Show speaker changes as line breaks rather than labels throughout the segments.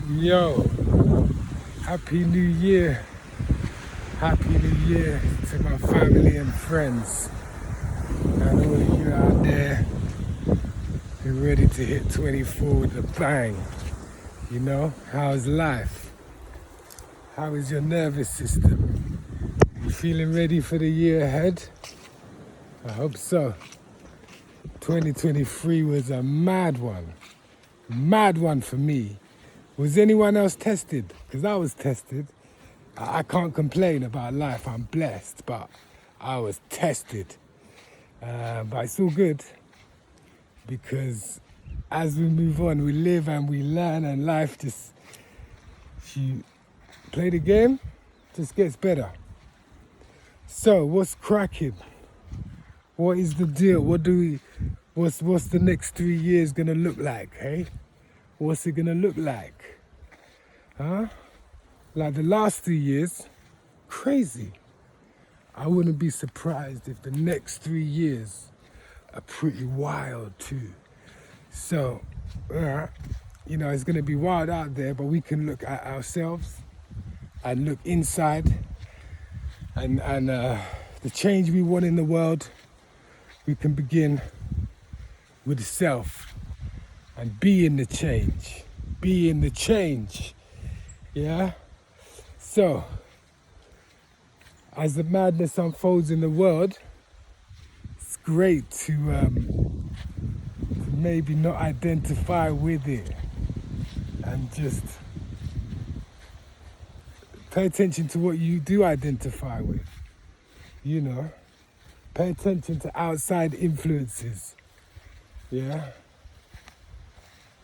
Yo, Happy New Year. Happy New Year to my family and friends and all of you out there who are ready to hit 24 with a bang. You know, how's life? How is your nervous system? You feeling ready for the year ahead? I hope so. 2023 was a mad one for me. Was anyone else tested? Because I was tested. I can't complain about life, I'm blessed, but I was tested. But it's all good because as we move on, we live and we learn, and life just, if you play the game, just gets better. So, what's cracking? What is the deal? What's the next 3 years gonna look like, hey? What's it gonna look like? Huh? Like the last 3 years, crazy. I wouldn't be surprised if the next 3 years are pretty wild too. So, you know, it's gonna be wild out there, but we can look at ourselves and look inside and the change we want in the world, we can begin with the self and be in the change. Be in the change. Yeah? So, as the madness unfolds in the world, it's great to maybe not identify with it and just pay attention to what you do identify with. You know, pay attention to outside influences. Yeah?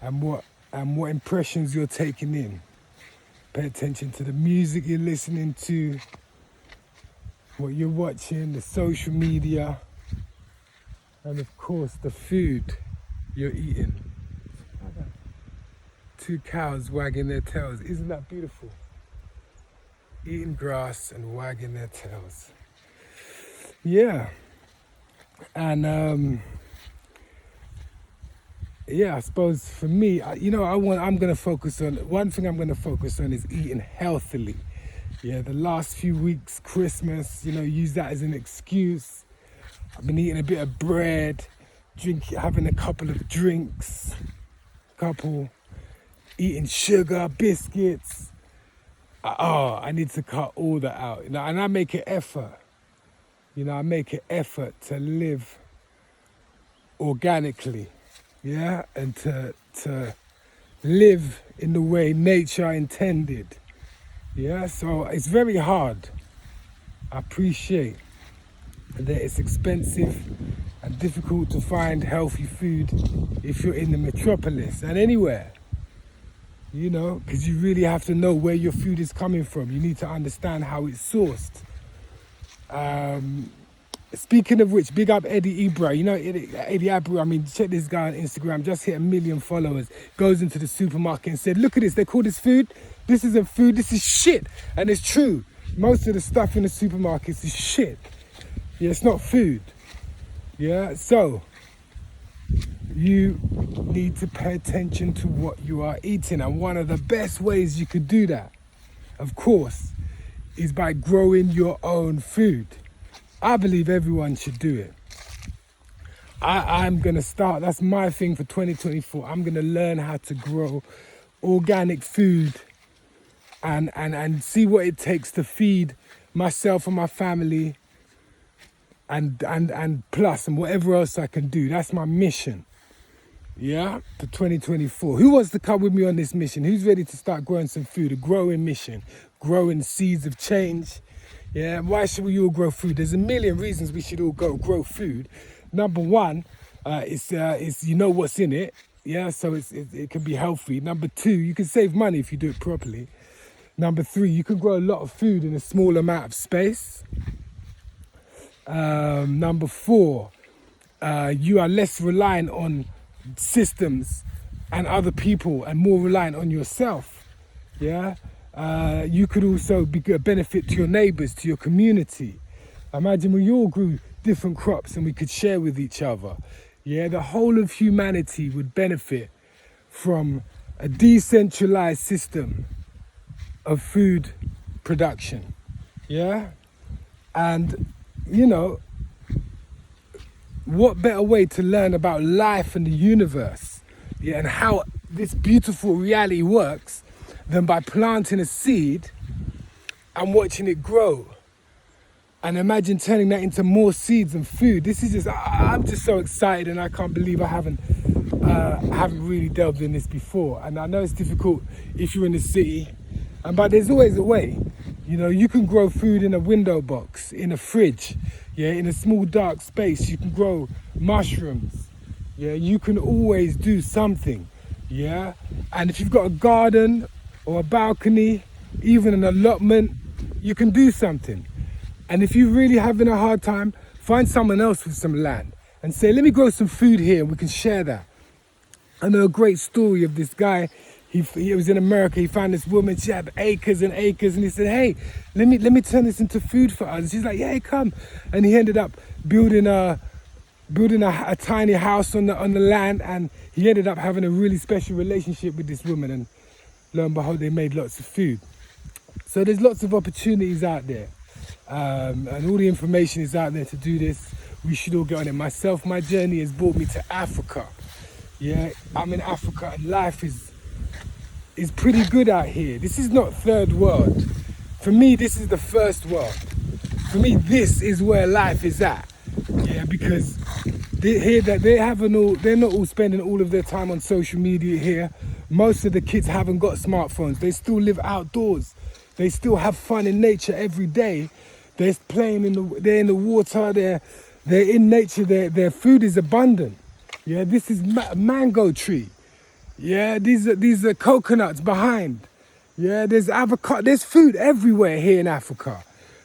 And what impressions you're taking in. Pay attention to the music you're listening to, what you're watching, the social media, and of course the food you're eating. 2 cows wagging their tails. Isn't that beautiful? Eating grass and wagging their tails. Yeah. And yeah, I suppose for me, I'm going to focus on, one thing I'm going to focus on is eating healthily. Yeah, the last few weeks, Christmas, use that as an excuse. I've been eating a bit of bread, having a couple of drinks, eating sugar, biscuits. I need to cut all that out. And I make an effort. I make an effort to live organically. Yeah, and to live in the way nature intended. Yeah, so it's very hard. I appreciate that it's expensive and difficult to find healthy food if you're in the metropolis and anywhere. Because you really have to know where your food is coming from. You need to understand how it's sourced. Speaking of which, big up Eddie Ibra. Eddie Ibra, check this guy on Instagram, just hit 1 million followers. Goes into the supermarket and said, look at this, they call this food. This isn't food, this is shit. And it's true. Most of the stuff in the supermarkets is shit. Yeah, it's not food. Yeah, so you need to pay attention to what you are eating. And one of the best ways you could do that, of course, is by growing your own food. I believe everyone should do it. I'm going to start, that's my thing for 2024. I'm going to learn how to grow organic food and see what it takes to feed myself and my family and plus and whatever else I can do. That's my mission. Yeah, for 2024. Who wants to come with me on this mission? Who's ready to start growing some food? A growing mission, growing seeds of change. Yeah, why should we all grow food? There's a million reasons we should all grow food. Number one, is what's in it. Yeah, so it can be healthy. Number two, you can save money if you do it properly. Number three, you can grow a lot of food in a small amount of space. Number four, you are less reliant on systems and other people and more reliant on yourself. Yeah. You could also be a benefit to your neighbours, to your community. Imagine we all grew different crops and we could share with each other. Yeah, the whole of humanity would benefit from a decentralized system of food production. Yeah? And, you know, what better way to learn about life and the universe, yeah, and how this beautiful reality works than by planting a seed and watching it grow. And imagine turning that into more seeds and food. This is just, I'm just so excited, and I can't believe I haven't really delved in this before. And I know it's difficult if you're in the city, but there's always a way. You know, you can grow food in a window box, in a fridge, yeah, in a small dark space. You can grow mushrooms, yeah, you can always do something, yeah. And if you've got a garden or a balcony, even an allotment, you can do something. And if you're really having a hard time, find someone else with some land and say, let me grow some food here and we can share that. I know a great story of this guy. He was in America. He found this woman. She had acres and acres, and he said, "Hey, let me turn this into food for us." And she's like, "Yeah, come." And he ended up building a tiny house on the land, and he ended up having a really special relationship with this woman. And lo and behold, they made lots of food. So there's lots of opportunities out there, and all the information is out there to do this. We should all get on it. Myself, my journey has brought me to Africa. Yeah, I'm in Africa, and life is pretty good out here. This is not third world. For me, this is the first world. For me, this is where life is at. Yeah, because they're not all spending all of their time on social media here. Most of the kids haven't got smartphones. They still live outdoors. They still have fun in nature every day. They're playing they're in the water. They're in nature. Their food is abundant. Yeah, this is mango tree. Yeah, these are coconuts behind. Yeah, there's avocado. There's food everywhere here in Africa.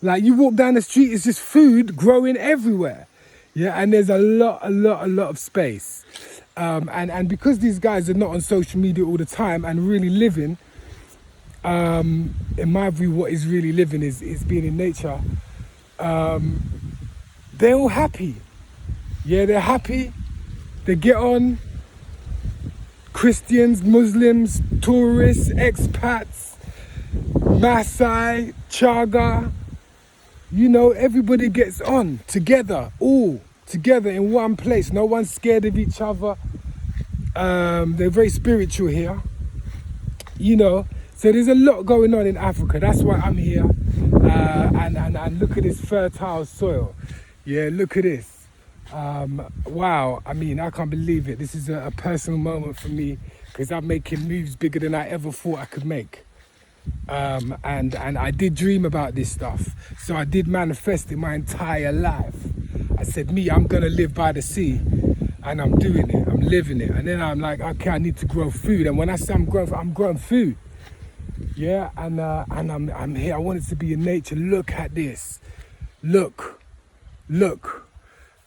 Like, you walk down the street, it's just food growing everywhere. Yeah, and there's a lot of space. And because these guys are not on social media all the time and really living, in my view, what is really living is being in nature. They're all happy. Yeah, they're happy. They get on. Christians, Muslims, tourists, expats, Maasai, Chaga, you know, everybody gets on together, all together in one place. No one's scared of each other. They're very spiritual here, you know. So there's a lot going on in Africa. That's why I'm here. And look at this fertile soil. Yeah, look at this. Wow, I mean, I can't believe it. This is a personal moment for me because I'm making moves bigger than I ever thought I could make. And I did dream about this stuff. So I did manifest it my entire life. I said, I'm gonna live by the sea, and I'm doing it, I'm living it. And then I'm like, okay, I need to grow food. And when I say I'm growing food. Yeah, and I'm here. I want it to be in nature. Look at this. Look.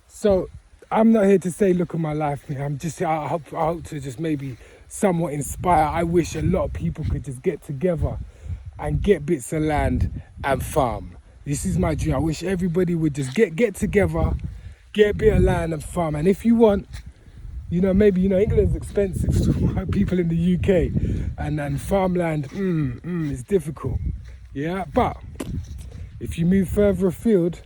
So I'm not here to say, look at my life. I hope to just maybe somewhat inspire. I wish a lot of people could just get together and get bits of land and farm. This is my dream. I wish everybody would just get together, get a bit of land and farm. And if you want, you know, maybe, you know, England's expensive to people in the UK, and farmland, it's difficult. Yeah, but if you move further afield,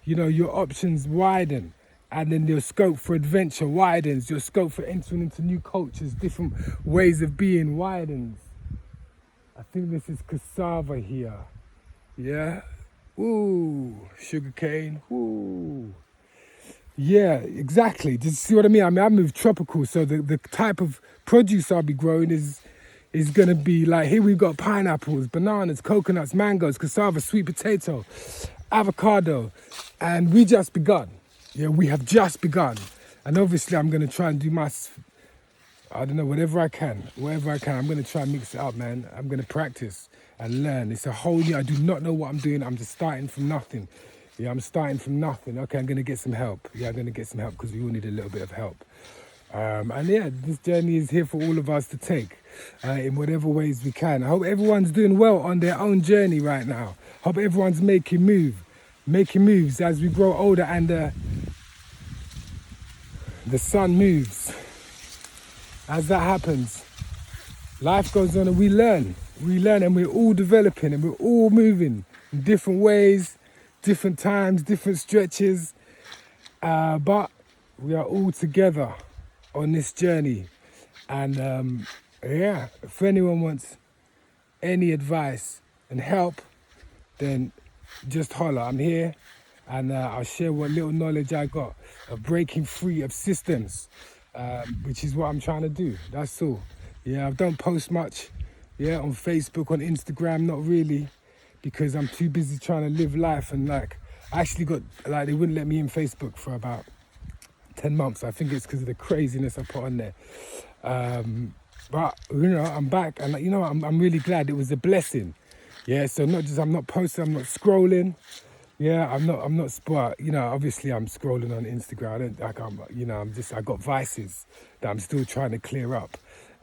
you know, your options widen, and then your scope for adventure widens, your scope for entering into new cultures, different ways of being widens. I think this is cassava here. Yeah. Ooh, sugarcane. Ooh. Yeah, exactly. Do you see what I mean? I moved tropical, so the type of produce I'll be growing is gonna be like, here we've got pineapples, bananas, coconuts, mangoes, cassava, sweet potato, avocado, and we just begun. Yeah, we have just begun. And obviously I'm gonna try and do whatever I can. I'm gonna try and mix it up, man. I'm gonna practice and learn. It's a whole new, I do not know what I'm doing. I'm just starting from nothing. Yeah, I'm starting from nothing. Okay, I'm gonna get some help. Yeah, I'm gonna get some help because we all need a little bit of help. And yeah, this journey is here for all of us to take in whatever ways we can. I hope everyone's doing well on their own journey right now. Hope everyone's making moves as we grow older and the sun moves. As that happens, life goes on and we learn. We learn and we're all developing and we're all moving in different ways, different times, different stretches. But we are all together on this journey. And yeah, if anyone wants any advice and help, then just holler. I'm here and I'll share what little knowledge I got of breaking free of systems, which is what I'm trying to do. That's all. Yeah, I don't post much, yeah, on Facebook, on Instagram, not really, because I'm too busy trying to live life. And like, I actually got, like, they wouldn't let me in Facebook for about 10 months. I think it's because of the craziness I put on there. But, you know, I'm back and, you know, I'm really glad. It was a blessing. Yeah, so not just, I'm not posting, I'm not scrolling. Yeah, I'm not, but, you know, obviously I'm scrolling on Instagram. I don't, like, I got vices that I'm still trying to clear up.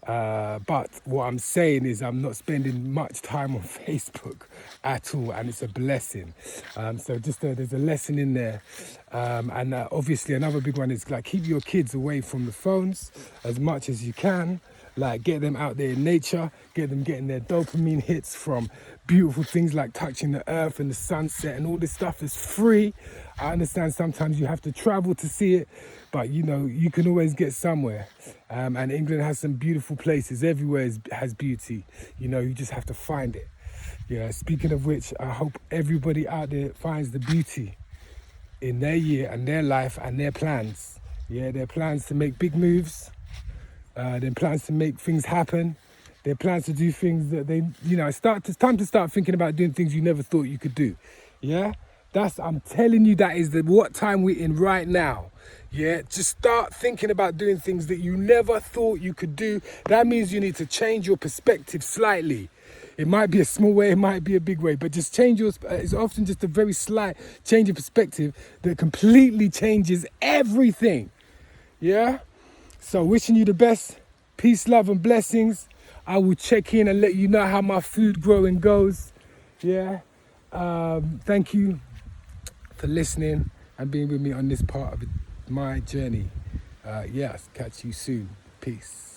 But what I'm saying is I'm not spending much time on Facebook at all, and it's a blessing. So just there's a lesson in there. And obviously another big one is like keep your kids away from the phones as much as you can. Like get them out there in nature, get them getting their dopamine hits from beautiful things like touching the earth and the sunset, and all this stuff is free. I understand sometimes you have to travel to see it, but you know, you can always get somewhere. And England has some beautiful places. Everywhere has beauty. You know, you just have to find it. Yeah, speaking of which, I hope everybody out there finds the beauty in their year and their life and their plans. Yeah, their plans to make big moves, their plans to make things happen, their plans to do things that they, you know, it's time to start thinking about doing things you never thought you could do. Yeah, I'm telling you, that is what time we're in right now. Yeah, just start thinking about doing things that you never thought you could do. That means you need to change your perspective slightly. It might be a small way, it might be a big way, but just change yours. It's often just a very slight change of perspective that completely changes everything. Yeah? So wishing you the best. Peace, love and blessings. I will check in and let you know how my food growing goes. Yeah? Thank you for listening and being with me on this part of my journey. Yes, catch you soon. Peace.